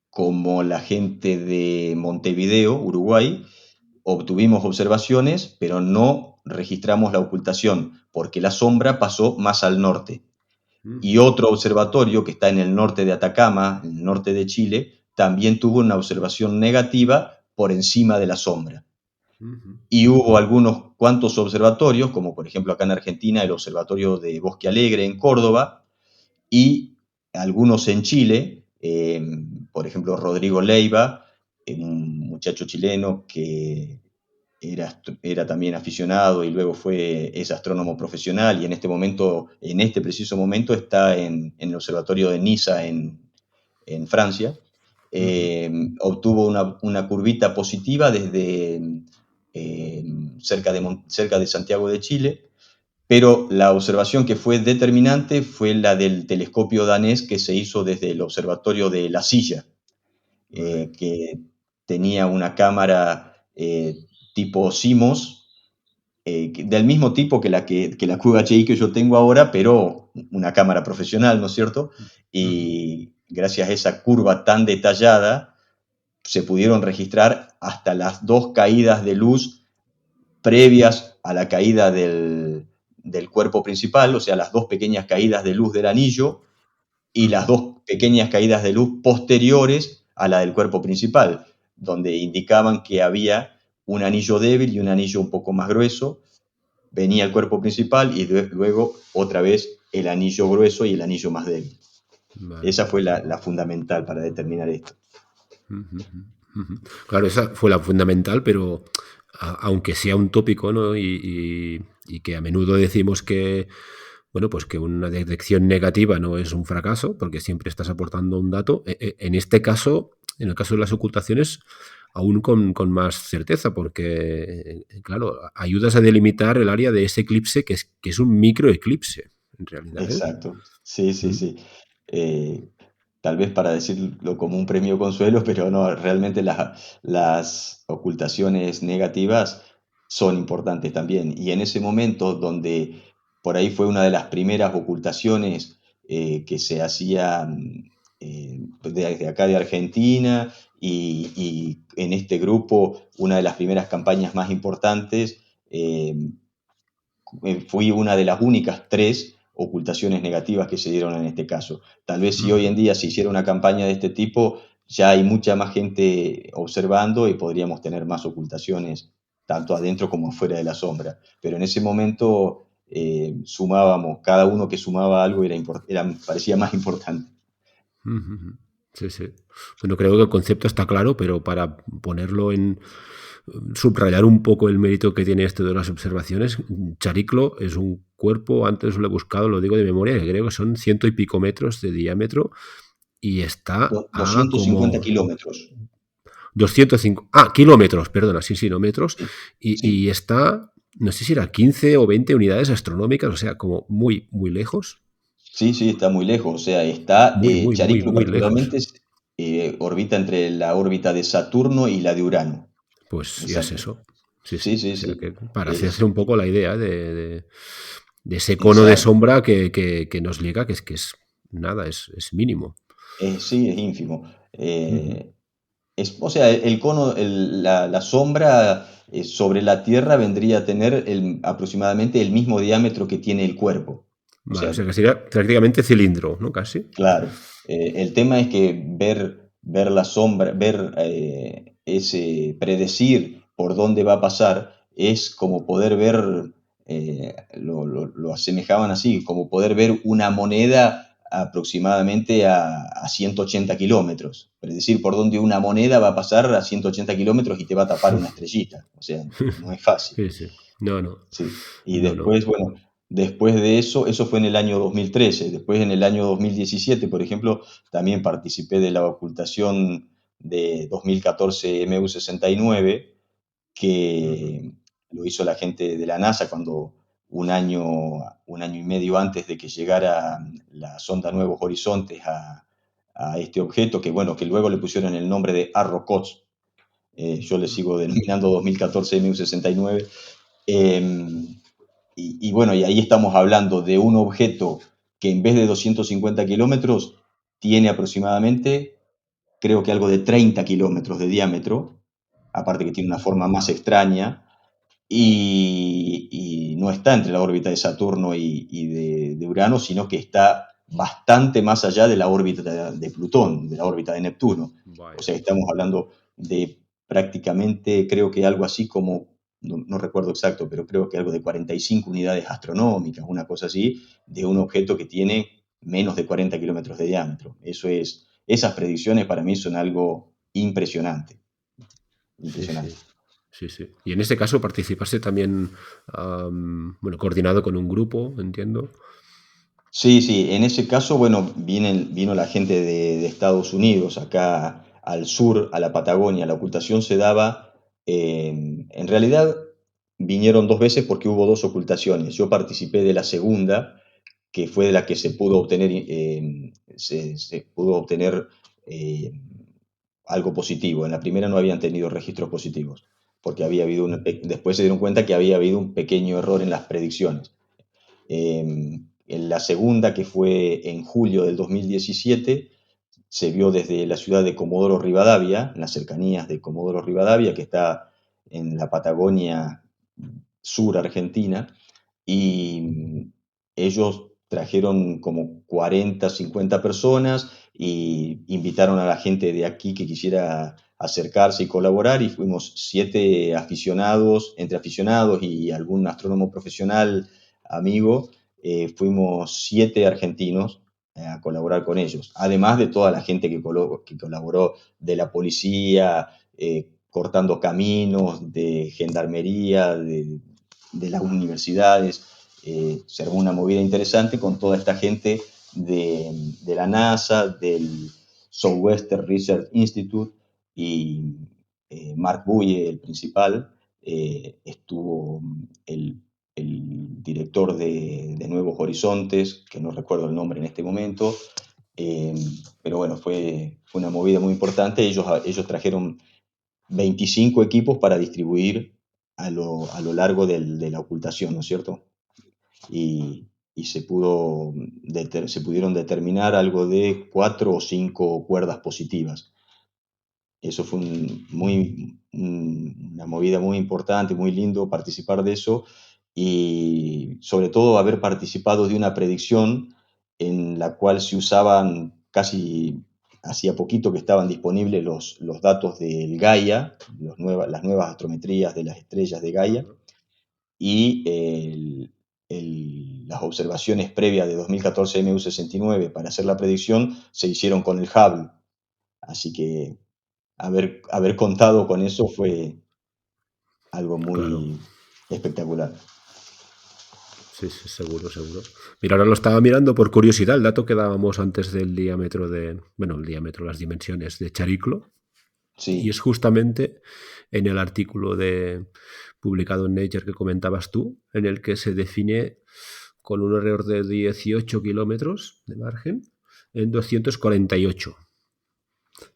S4: como la gente de Montevideo, Uruguay, obtuvimos observaciones, pero no registramos la ocultación, porque la sombra pasó más al norte. Y
S2: Ujú,
S4: otro observatorio que está en el norte de Atacama, en el norte de Chile, también tuvo una observación negativa por encima de la sombra.
S2: ujú,
S4: Y hubo algunos cuantos observatorios, como por ejemplo acá en Argentina el Observatorio de Bosque Alegre en Córdoba, y algunos en Chile, por ejemplo Rodrigo Leiva, un muchacho chileno que era también aficionado y luego es astrónomo profesional y en este momento, en este preciso momento, está en el observatorio de Niza en Francia.
S2: ujú.
S4: Eh, Obtuvo una curvita positiva desde eh, cerca de Santiago de Chile, pero la observación que fue determinante fue la del telescopio danés que se hizo desde el observatorio de La Silla,
S2: Vale.
S4: que tenía una cámara tipo CMOS, del mismo tipo que la QHI que yo tengo ahora, pero una cámara profesional, ¿no es cierto?
S2: Ujú,
S4: Y gracias a esa curva tan detallada, se pudieron registrar hasta las 2 caídas de luz previas a la caída del cuerpo principal, o sea, las 2 pequeñas caídas de luz del anillo y las
S2: ujú.
S4: 2 pequeñas caídas de luz posteriores a la del cuerpo principal, donde indicaban que había un anillo débil y un anillo un poco más grueso. Venía el cuerpo principal y luego otra vez el anillo grueso y el anillo más débil.
S2: Vale.
S4: Esa fue la fundamental para determinar esto.
S2: Ujú, ujú. Claro, esa fue la fundamental, pero aunque sea un tópico, ¿no? Y que a menudo decimos que, bueno, pues que una detección negativa no es un fracaso, porque siempre estás aportando un dato. En este caso, en el caso de las ocultaciones, aún con más certeza, porque, claro, ayudas a delimitar el área de ese eclipse que es un microeclipse, en realidad, ¿eh?
S4: Exacto. Sí, sí,
S2: Mm,
S4: sí. Eh, Tal vez para decirlo como un premio consuelo, pero no, realmente las ocultaciones negativas son importantes también. Y en ese momento donde por ahí fue una de las primeras ocultaciones que se hacían desde acá de Argentina y en este grupo una de las primeras campañas más importantes, eh, fui una de las únicas tres ocultaciones negativas que se dieron en este caso. Tal vez si hoy en
S2: ujú,
S4: día se hiciera una campaña de este tipo, ya hay mucha más gente observando y podríamos tener más ocultaciones, tanto adentro como afuera de la sombra. Pero en ese momento sumábamos, cada uno que sumaba algo parecía más importante.
S2: ujú, ujú. Sí, sí. Bueno, creo que el concepto está claro, pero para ponerlo en, subrayar un poco el mérito que tiene esto de las observaciones, Chariclo es un cuerpo, antes lo he buscado, lo digo de memoria, que creo que son ciento y pico metros de diámetro y está a
S4: 250
S2: como
S4: kilómetros.
S2: 205, kilómetros, perdona, sí, sí, no metros,
S4: Sí, sí.
S2: y está, no sé si era 15 o 20 unidades astronómicas, o sea, como muy, muy lejos,
S4: Sí, sí, está muy lejos. O sea, está
S2: muy, muy, muy,
S4: Chariclo
S2: muy lejos.
S4: particularmente orbita entre la órbita de Saturno y la de Urano.
S2: Pues ya es
S4: Exacto.
S2: eso. Sí,
S4: Sí,
S2: sí.
S4: sí,
S2: O sea
S4: sí.
S2: que para hacerse
S4: Es,
S2: un poco la idea de ese cono de
S4: exacto.
S2: sombra que nos liga, que es nada, es mínimo.
S4: Sí, es ínfimo.
S2: Ujú.
S4: O sea, el cono, la sombra sobre la Tierra vendría a tener aproximadamente el mismo diámetro que tiene el cuerpo. O
S2: Vale, o
S4: sea,
S2: sea que sería prácticamente cilindro, ¿no? Casi.
S4: claro, el tema es que ver la sombra, predecir por dónde va a pasar, es como poder ver, lo asemejaban así, como poder ver una moneda aproximadamente a 180 kilómetros. Predecir por dónde una moneda va a pasar a 180 kilómetros y te va a tapar una estrellita. O sea, no es fácil.
S2: Sí, sí. No, no.
S4: Sí, y
S2: No, no.
S4: después, bueno, después de eso fue en el año 2013. Después en el año 2017, por ejemplo, también participé de la ocultación de 2014 MU-69,
S2: Ujú.
S4: que lo hizo la gente de la NASA cuando un año, un año y medio antes de que llegara la sonda Nuevos Horizontes a este objeto, que bueno, que luego le pusieron el nombre de Arrokoth. Yo le sigo denominando 2014 MU-69. Y bueno, y ahí estamos hablando de un objeto que en vez de 250 kilómetros tiene aproximadamente, creo que algo de 30 kilómetros de diámetro, aparte que tiene una forma más extraña, y no está entre la órbita de Saturno y de Urano, sino que está bastante más allá de la órbita de Plutón, de la órbita de Neptuno. O
S2: Vaya.
S4: sea, estamos hablando de prácticamente, creo que algo así como, no recuerdo exacto, pero creo que algo de 45 unidades astronómicas, una cosa así, de un objeto que tiene menos de 40 kilómetros de diámetro. Esas predicciones para mí son algo impresionante,
S2: Sí,
S4: impresionante.
S2: sí. Sí, sí. Y en este caso participaste también, bueno, coordinado con un grupo, entiendo.
S4: Sí, sí, en ese caso, bueno, vino la gente de Estados Unidos acá al sur, a la Patagonia. La ocultación se daba, en realidad vinieron dos veces porque hubo dos ocultaciones. Yo participé de la segunda, que fue de la que se pudo obtener, se pudo obtener eh, algo positivo. En la primera no habían tenido registros positivos, porque había habido después se dieron cuenta que había habido un pequeño error en las predicciones. En la segunda, que fue en julio del 2017, se vio desde la ciudad de Comodoro Rivadavia, en las cercanías de Comodoro Rivadavia, que está en la Patagonia sur argentina, y ellos trajeron como 40, 50 personas y invitaron a la gente de aquí que quisiera acercarse y colaborar y fuimos 7 aficionados, entre aficionados y algún astrónomo profesional amigo, fuimos 7 argentinos a colaborar con ellos. Además de toda la gente que colaboró de la policía, cortando caminos, de gendarmería, de las universidades. Se armó una movida interesante con toda esta gente de la NASA, del Southwestern Research Institute, y Mark Buye, el principal, estuvo el director de Nuevos Horizontes, que no recuerdo el nombre en este momento, pero bueno, fue una movida muy importante. Ellos trajeron 25 equipos para distribuir a lo largo de la ocultación, ¿no es cierto? Y se pudieron determinar algo de 4 o 5 cuerdas positivas. Eso fue una movida muy importante, muy lindo participar de eso, y sobre todo haber participado de una predicción en la cual se usaban casi, hacía poquito que estaban disponibles los datos del Gaia, las nuevas astrometrías de las estrellas de Gaia, y las observaciones previas de 2014 MU69 para hacer la predicción se hicieron con el Hubble. Así que haber contado con eso fue algo
S2: Claro.
S4: muy espectacular.
S2: Sí, sí, seguro, seguro. Mira, ahora lo estaba mirando por curiosidad, el dato que dábamos antes del diámetro el diámetro, las dimensiones de Chariclo, y es
S4: Sí,
S2: justamente en el artículo publicado en Nature que comentabas tú, en el que se define con un error de 18 kilómetros de margen en 248.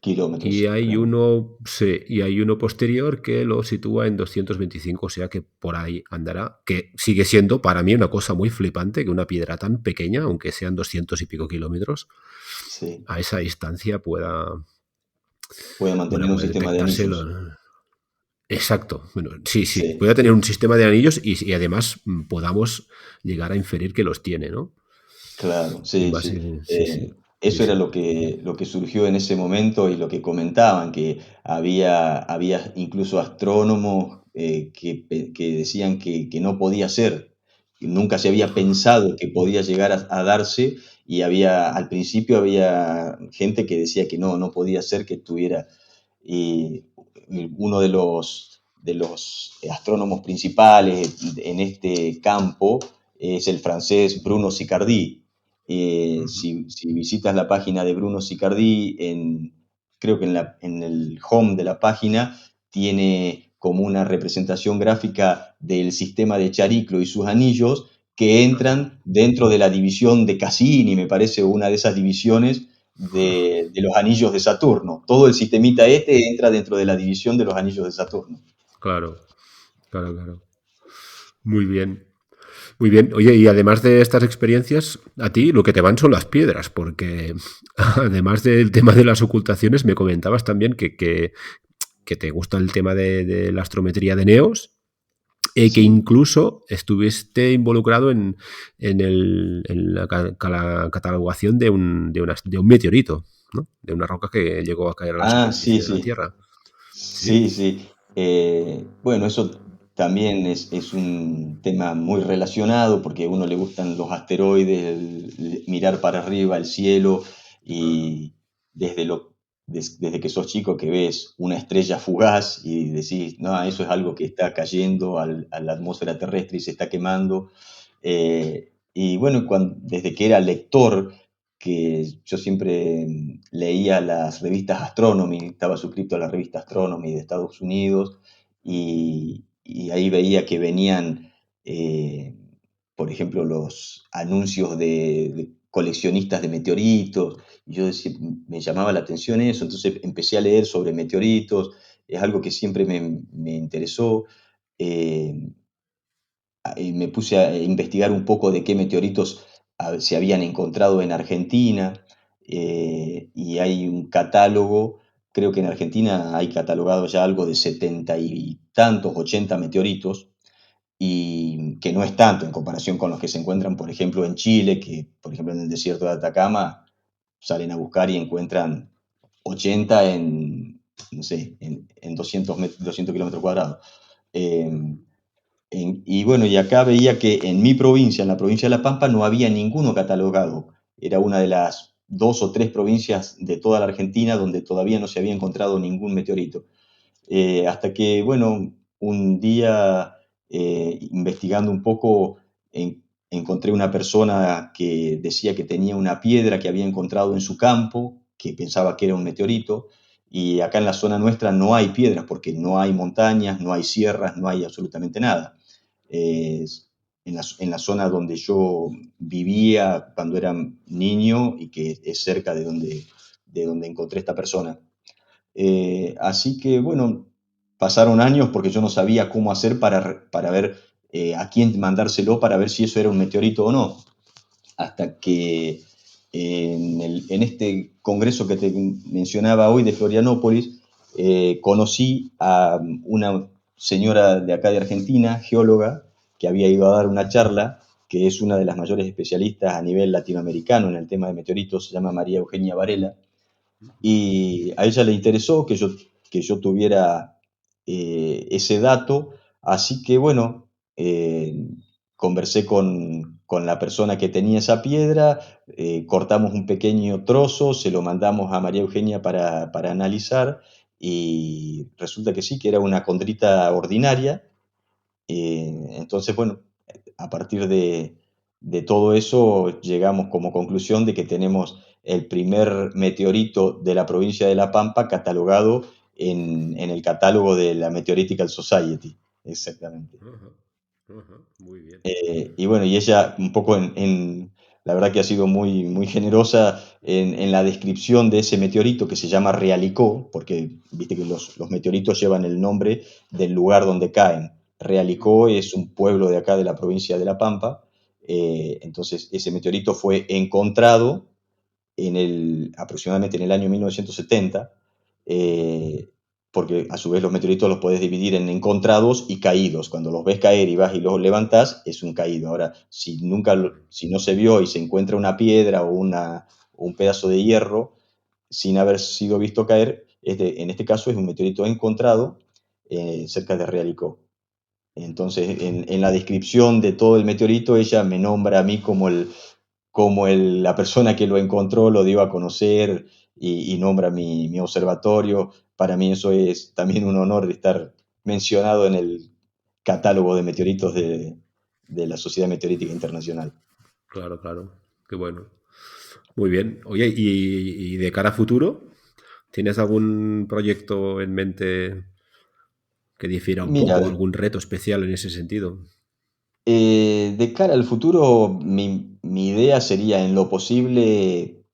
S2: Y
S4: kilómetros,
S2: hay
S4: claro.
S2: uno, sí, y hay uno posterior que lo sitúa en 225, o sea que por ahí andará, que sigue siendo para mí una cosa muy flipante que una piedra tan pequeña, aunque sean 200 y pico kilómetros,
S4: Sí,
S2: a esa distancia
S4: puede mantener un
S2: puede
S4: sistema de
S2: detectarse.
S4: anillos.
S2: Exacto. Bueno, sí, sí.
S4: Sí,
S2: Puede tener un sistema de anillos y además podamos llegar a inferir que los tiene, ¿no?
S4: claro,
S2: En
S4: sí, sí.
S2: base, sí, sí. Sí,
S4: Eso era
S2: sí.
S4: lo que surgió en ese momento y lo que comentaban, que había incluso astrónomos que decían que no podía ser, que nunca se había pensado que podía llegar a darse, y al principio había gente que decía que no podía ser que tuviera. Y uno de los astrónomos principales en este campo es el francés Bruno Sicardí.
S2: Ujú.
S4: Si visitas la página de Bruno Sicardí, creo que en el home de la página tiene como una representación gráfica del sistema de Chariclo y sus anillos que
S2: Ajá.
S4: entran dentro de la división de Cassini, me parece, una de esas divisiones de los anillos de Saturno. Todo el sistemita este entra dentro de la división de los anillos de Saturno.
S2: Claro, claro, claro. Muy bien. Muy bien. Oye, y además de estas experiencias, a ti lo que te van son las piedras, porque además del tema de las ocultaciones, me comentabas también que te gusta el tema de la astrometría de Neos, que
S4: Sí.
S2: incluso estuviste involucrado en la catalogación de un meteorito, ¿no? De una roca que llegó a caer a la
S4: Ah, sí,
S2: superficie de la
S4: sí.
S2: Tierra. Sí.
S4: Sí, sí. Bueno, eso también es un tema muy relacionado porque a uno le gustan los asteroides, mirar para arriba, el cielo,
S2: Ajá.
S4: y desde, desde que sos chico que ves una estrella fugaz y decís, no, eso es algo que está cayendo a la atmósfera terrestre y se está quemando. Y bueno, desde que era lector, que yo siempre leía las revistas Astronomy, estaba suscrito a la revista Astronomy de Estados Unidos, y ahí veía que venían, eh, por ejemplo, los anuncios de coleccionistas de meteoritos, y yo decía, me llamaba la atención eso, entonces empecé a leer sobre meteoritos, es algo que siempre me interesó. eh, y me puse a investigar un poco de qué meteoritos se habían encontrado en Argentina, y hay un catálogo, creo que en Argentina hay catalogado ya algo de 70 y tantos, 80 meteoritos, y que no es tanto en comparación con los que se encuentran, por ejemplo, en Chile, que por ejemplo en el desierto de Atacama salen a buscar y encuentran 80 no sé, en 200 kilómetros cuadrados. Eh, y bueno, y acá veía que en mi provincia, en la provincia de La Pampa, no había ninguno catalogado. era una de las 2 o 3 provincias de toda la Argentina donde todavía no se había encontrado ningún meteorito. Hasta que, bueno, un día investigando un poco, encontré una persona que decía que tenía una piedra que había encontrado en su campo, que pensaba que era un meteorito, y acá en la zona nuestra no hay piedras porque no hay montañas, no hay sierras, no hay absolutamente nada. Eh, en la zona donde yo vivía cuando era niño y que es cerca de donde encontré esta persona. Así que, bueno, pasaron años porque yo no sabía cómo hacer para ver a quién mandárselo para ver si eso era un meteorito o no. Hasta que en este congreso que te mencionaba hoy de Florianópolis, conocí a una señora de acá de Argentina, geóloga, que había ido a dar una charla, que es una de las mayores especialistas a nivel latinoamericano en el tema de meteoritos, se llama María Eugenia Varela, y a ella le interesó que yo tuviera ese dato, así que bueno, conversé con la persona que tenía esa piedra, cortamos un pequeño trozo, se lo mandamos a María Eugenia para analizar y resulta que sí, que era una condrita ordinaria. Entonces, bueno, a partir de todo eso llegamos como conclusión de que tenemos el primer meteorito de la provincia de La Pampa catalogado en el catálogo de la Meteoritical Society. Exactamente.
S2: Ajá, ajá, muy bien.
S4: Y bueno, y ella un poco la verdad que ha sido muy, muy generosa en la descripción de ese meteorito que se llama Realicó, porque viste que los meteoritos llevan el nombre del lugar donde caen. Realicó es un pueblo de acá de la provincia de La Pampa. Entonces ese meteorito fue encontrado aproximadamente en el año 1970, eh, porque a su vez los meteoritos los podés dividir en encontrados y caídos. Cuando los ves caer y vas y los levantás, es un caído. Ahora, si no se vio y se encuentra una piedra o un pedazo de hierro sin haber sido visto caer, en este caso es un meteorito encontrado cerca de Realicó. Entonces, en la descripción de todo el meteorito, ella me nombra a mí como la persona que lo encontró, lo dio a conocer y nombra mi observatorio. Para mí eso es también un honor de estar mencionado en el catálogo de meteoritos de la Sociedad Meteorítica Internacional.
S2: Claro, claro. Qué bueno. Muy bien. Oye, y de cara a futuro, ¿tienes algún proyecto en mente que difiera un
S4: Mira,
S2: poco, algún reto especial en ese sentido?
S4: de cara al futuro, mi idea sería en lo posible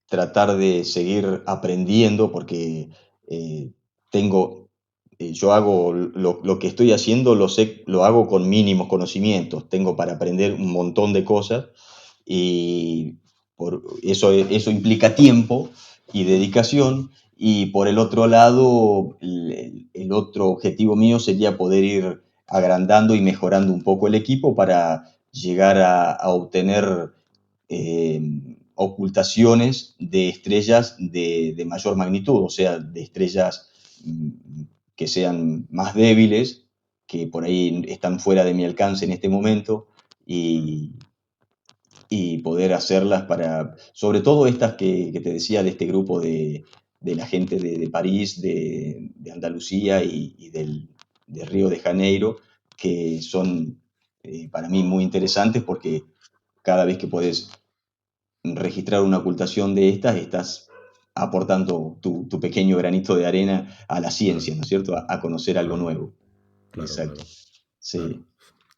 S4: tratar de seguir aprendiendo porque eh, tengo, yo hago lo que estoy haciendo, lo hago con mínimos conocimientos, tengo para aprender un montón de cosas y eso implica tiempo y dedicación. Y por el otro lado, el otro objetivo mío sería poder ir agrandando y mejorando un poco el equipo para llegar a obtener eh, ocultaciones de estrellas de mayor magnitud, o sea, de estrellas que sean más débiles, que por ahí están fuera de mi alcance en este momento, y, y poder hacerlas sobre todo estas que te decía de este grupo de la gente de París, de Andalucía y de Río de Janeiro, que son para mí muy interesantes porque cada vez que puedes registrar una ocultación de estas, estás aportando tu pequeño granito de arena a la
S2: Claro,
S4: ciencia, ¿no es cierto? A conocer algo
S2: claro,
S4: nuevo.
S2: claro,
S4: Exacto.
S2: claro, claro.
S4: Sí.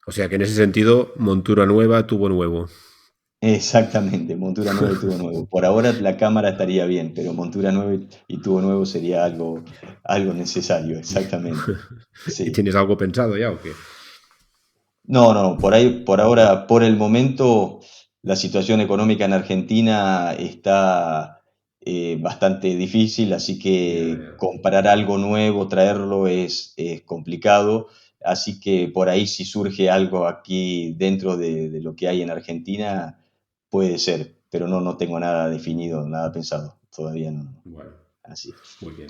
S2: O sea que en ese sentido, montura nueva, tubo nuevo.
S4: Exactamente, montura nueva y tubo nuevo. Por ahora la cámara estaría bien, pero montura nueva y tubo nuevo sería algo necesario, exactamente.
S2: ¿Y
S4: Sí.
S2: tienes algo pensado ya o qué?
S4: No, no, por ahí, por ahora, por el momento, la situación económica en Argentina está bastante difícil, así
S2: Ya,
S4: que
S2: ya.
S4: comprar algo nuevo, traerlo es complicado. Así que por ahí si surge algo aquí dentro de lo que hay en Argentina, puede ser, pero no tengo nada definido, nada pensado, todavía no.
S2: Bueno,
S4: Así.
S2: muy bien.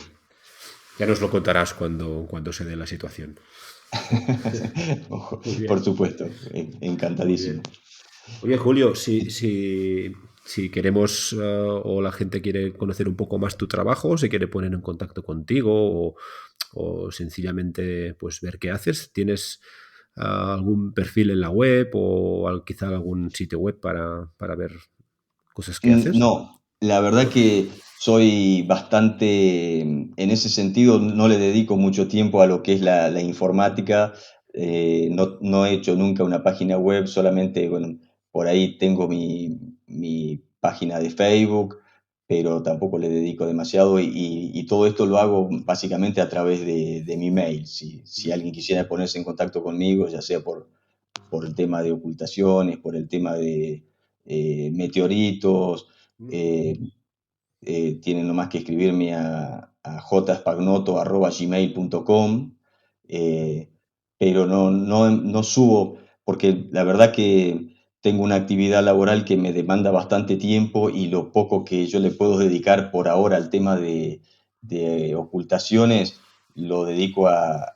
S2: Ya nos lo contarás cuando se dé la situación.
S4: Ojo,
S2: Muy
S4: por
S2: bien,
S4: supuesto,
S2: muy
S4: encantadísimo.
S2: bien. Oye, Julio, si si queremos o la gente quiere conocer un poco más tu trabajo, se quiere poner en contacto contigo o sencillamente pues ver qué haces, ¿tienes algún perfil en la web o quizá algún sitio web para ver cosas que haces?
S4: No, la verdad que soy bastante, en ese sentido, no le dedico mucho tiempo a lo que es la informática. No he hecho nunca una página web, solamente, bueno, por ahí tengo mi página de Facebook, pero tampoco le dedico demasiado y todo esto lo hago básicamente a través de mi mail. Si alguien quisiera ponerse en contacto conmigo, ya sea por el tema de ocultaciones, por el tema de meteoritos, eh, tienen nomás que escribirme a jspagnoto@gmail.com, pero no subo, porque la verdad que tengo una actividad laboral que me demanda bastante tiempo y lo poco que yo le puedo dedicar por ahora al tema de ocultaciones lo dedico a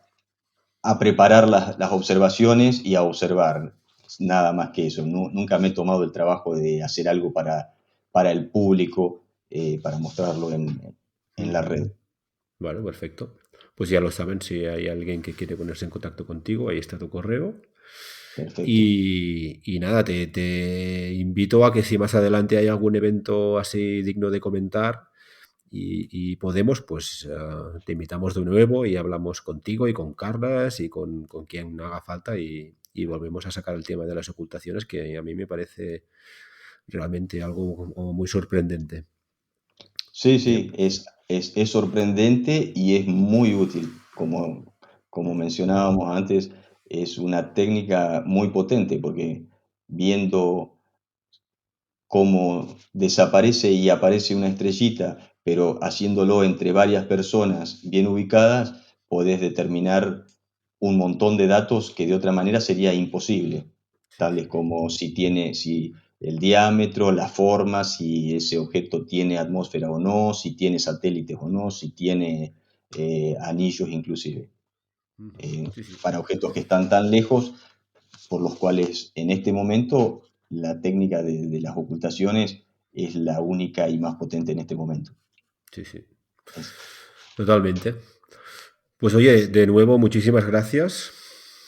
S4: preparar las observaciones y a observar, nada más que eso. Nunca me he tomado el trabajo de hacer algo para el público, para mostrarlo en la red.
S2: Vale, perfecto. Pues ya lo saben, si hay alguien que quiere ponerse en contacto contigo, ahí está tu correo.
S4: Perfecto.
S2: Y nada, te invito a que si más adelante hay algún evento así digno de comentar y podemos, pues te invitamos de nuevo y hablamos contigo y con Carlas y con quien haga falta y volvemos a sacar el tema de las ocultaciones, que a mí me parece realmente algo como muy sorprendente.
S4: Sí,
S2: Bien.
S4: sí, es sorprendente y es muy útil. Como mencionábamos antes, es una técnica muy potente porque viendo cómo desaparece y aparece una estrellita, pero haciéndolo entre varias personas bien ubicadas, podés determinar un montón de datos que de otra manera sería imposible,
S2: Sí,
S4: tales
S2: sí.
S4: como si el diámetro, la forma, si ese objeto tiene atmósfera o no, si tiene satélites o no, si tiene anillos inclusive.
S2: Ujú.
S4: Eh,
S2: Sí, sí.
S4: para objetos que están tan lejos, por los cuales en este momento la técnica de las ocultaciones es la única y más potente en este momento.
S2: Sí, sí.
S4: Es-
S2: Totalmente. Pues oye, de nuevo, muchísimas gracias.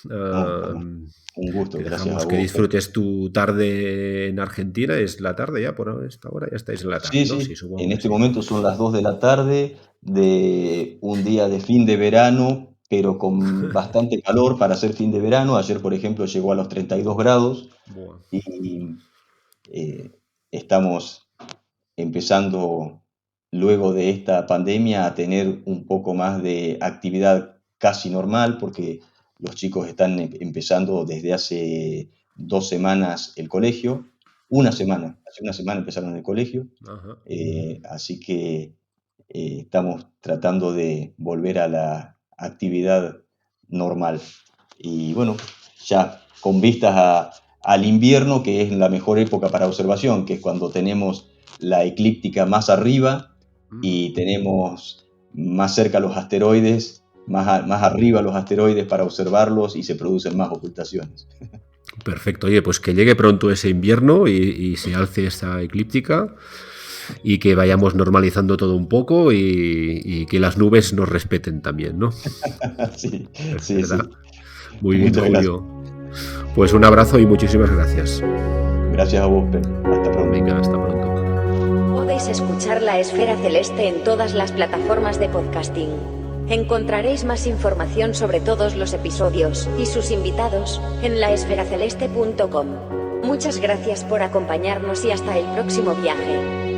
S4: no, bueno, un gusto,
S2: Te
S4: gracias a
S2: dejamos que
S4: vos, Pep.
S2: disfrutes tu tarde en Argentina. Es la tarde ya, por esta hora ya estáis en la tarde,
S4: Sí,
S2: ¿no? Sí,
S4: sí,
S2: supongo
S4: en
S2: que
S4: este
S2: sí.
S4: momento son las 2 de la tarde de un día de fin de verano, pero con bastante calor para hacer fin de verano. Ayer, por ejemplo, llegó a los 32 grados
S2: Buah.
S4: y estamos empezando luego de esta pandemia a tener un poco más de actividad casi normal porque los chicos están empezando desde hace 2 semanas el colegio, hace una semana empezaron el colegio,
S2: Ajá.
S4: así que estamos tratando de volver a la actividad normal. Y bueno, ya con vistas al invierno, que es la mejor época para observación, que es cuando tenemos la eclíptica más arriba
S2: Ujú.
S4: y tenemos más cerca los asteroides, más arriba los asteroides para observarlos y se producen más ocultaciones.
S2: Perfecto. Oye, pues que llegue pronto ese invierno y se alce esta eclíptica y que vayamos normalizando todo un poco y que las nubes nos respeten también, ¿no?
S4: Sí, sí,
S2: ¿Verdad?
S4: sí.
S2: Muy bien,
S4: Muchas gracias.
S2: Julio. Pues un abrazo y muchísimas gracias.
S4: Gracias a vos, Pep. Hasta pronto.
S2: Venga, hasta pronto.
S1: Podéis escuchar La Esfera Celeste en todas las plataformas de podcasting. Encontraréis más información sobre todos los episodios y sus invitados en laesferaceleste.com. Muchas gracias por acompañarnos y hasta el próximo viaje.